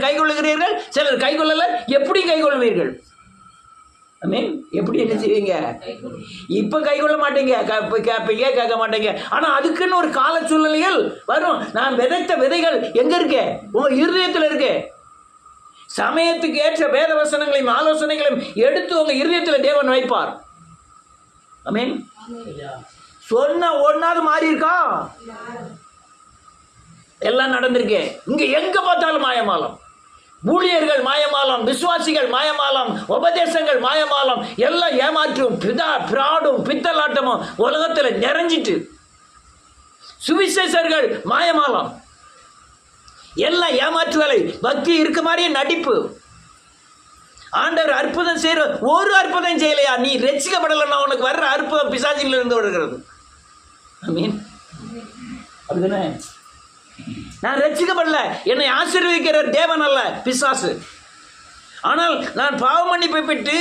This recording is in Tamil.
கைக்கொள்ளுகிறீர்கள், சிலர் கைக்கொள்ளல. எப்படி கைக்கொள்வீர்கள்? மீன் எப்படி என்ன செய்வீங்க? இப்ப கைக்கொள்ள மாட்டீங்க, கேட்பீங்க, கேட்க மாட்டீங்க. ஆனா அதுக்குன்னு ஒரு கால சூழ்நிலைகள் வரும். நான் விதைத்த விதைகள் எங்க இருக்கு? உங்க இருதயத்தில் இருக்கு. சமயத்துக்கு ஏற்ற வேத வசனங்களையும் ஆலோசனைகளையும் எடுத்து உங்க இருதயத்தில் தேவன் வைப்பார். ஆமென். சொன்ன ஒன்னாவது மாறி இருக்கா? எல்லாம் நடந்திருக்கு. இங்க எங்க பார்த்தாலும் மாயமாலம், ஊழியர்கள் மாயமாலம், விசுவாசிகள் மாயமாலம், உபதேசங்கள் மாயமாலம், எல்லாம் ஏமாற்றும் பிராடும் பித்தலாட்டமும் உலகத்துல நிறைஞ்சிட்டு. சுவிசேஷர்கள் மாயமாலம், எல்லாம் ஏமாற்று வேலை. பக்தி இருக்க மாதிரியே நடிப்பு. ஆண்டவர் அற்புதம் செய்யற ஒரு அற்புதம் செய்யலையா? நீ ரட்சிக்கப்படலைன்னா உனக்கு வர்ற அற்புதம் பிசாசில் இருந்து வருகிறது. ஆமென். அப்படிதானே? நான் ரட்சிக்கப்படல, என்னை ஆசீர்வதிக்கிற தேவன் அல்ல, பிசாசு. ஆனால் நான் பாவ மன்னிப்பை பெற்று